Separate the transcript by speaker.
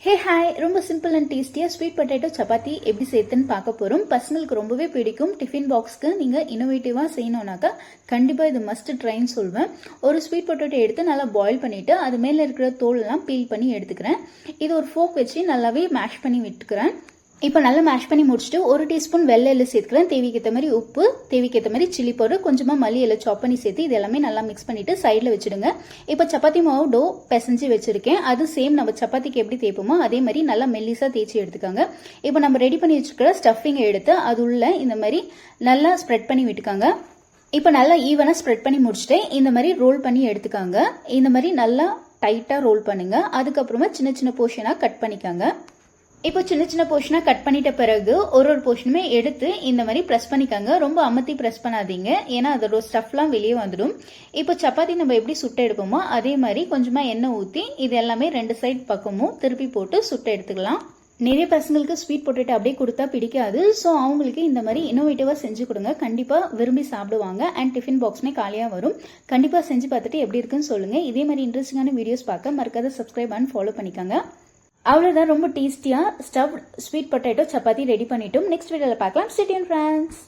Speaker 1: Hey hi, ரொம்ப simple and டேஸ்டியாக sweet potato chapati எப்படி சேர்த்துன்னு பார்க்க போகிறோம். பசங்களுக்கு ரொம்பவே பிடிக்கும். டிஃபின் பாக்ஸ்க்கு நீங்கள் இன்னோவேட்டிவாக செய்யணுன்னாக்கா கண்டிப்பாக இது மஸ்ட் ட்ரைன்னு சொல்வேன். ஒரு ஸ்வீட் பொட்டேட்டோ எடுத்து நல்லா பாயில் பண்ணிவிட்டு அது மேலே இருக்கிற தோலெல்லாம் பீல் பண்ணி எடுத்துக்கிறேன். இது ஒரு ஃபோக் வச்சு நல்லாவே மேஷ் பண்ணி விட்டுக்கிறேன். இப்போ நல்லா மேஷ் பண்ணி முடிச்சுட்டு 1 டீஸ்பூன் வெள்ளை எள்ளு சேர்த்துக்கிறேன். தேவைக்கேற்ற மாதிரி உப்பு, தேவைக்கேற்ற மாதிரி சில்லி பவுடர், கொஞ்சமாக மல்லி எல்லாம் சாப் பண்ணி சேர்த்து இது எல்லாமே நல்லா மிக்ஸ் பண்ணிட்டு சைடில் வச்சுடுங்க. இப்போ சப்பாத்தி மாவு டோ பிசைஞ்சு வச்சிருக்கேன். அது சேம் நம்ம சப்பாத்திக்கு எப்படி தேய்ப்போமோ அதே மாதிரி நல்லா மெல்லிஸாக தேய்ச்சி எடுத்துக்காங்க. இப்போ நம்ம ரெடி பண்ணி வச்சுருக்கிற ஸ்டஃபிங்கை எடுத்து அது உள்ள இந்த மாதிரி நல்லா ஸ்ப்ரெட் பண்ணி விட்டுக்காங்க. இப்போ நல்லா ஈவனாக ஸ்ப்ரெட் பண்ணி முடிச்சுட்டு இந்த மாதிரி ரோல் பண்ணி எடுத்துக்காங்க. இந்த மாதிரி நல்லா டைட்டாக ரோல் பண்ணுங்க. அதுக்கப்புறமா சின்ன சின்ன போர்ஷனாக கட் பண்ணிக்காங்க. இப்போ சின்ன சின்ன போர்ஷனாக கட் பண்ணிட்ட பிறகு ஒரு போர்ஷனுமே எடுத்து இந்த மாதிரி ப்ரெஸ் பண்ணிக்காங்க. ரொம்ப அமர்த்தி ப்ரெஸ் பண்ணாதீங்க, ஏன்னா அதோட ஸ்டஃப்லாம் வெளியே வந்துடும். இப்போ சப்பாத்தி நம்ம எப்படி சுட்ட எடுப்போமோ அதே மாதிரி கொஞ்சமாக எண்ணெய் ஊற்றி இது எல்லாமே 2 சைட் பக்கமும் திருப்பி போட்டு சுட்ட எடுத்துக்கலாம். நிறைய பசங்களுக்கு ஸ்வீட் பொட்டேட்டோ அப்படியே கொடுத்தா பிடிக்காது. ஸோ அவங்களுக்கு இந்த மாதிரி இன்னோவேட்டிவாக செஞ்சு கொடுங்க. கண்டிப்பாக விரும்பி சாப்பிடுவாங்க. அண்ட் டிஃபின் பாக்ஸ்மே காலியாக வரும். கண்டிப்பாக செஞ்சு பார்த்துட்டு எப்படி இருக்குன்னு சொல்லுங்கள். இதே மாதிரி இன்ட்ரெஸ்டிங்கான வீடியோஸ் பார்க்க மறக்காத சப்ஸ்கிரைப் அண்ட் ஃபாலோ பண்ணிக்கோங்க. அவ்வளோதான், ரொம்ப டேஸ்டியாக stuffed sweet potato chapati ready பண்ணிட்டோம். நெக்ஸ்ட் வீடியோவில் பார்க்கலாம். Stay tuned friends.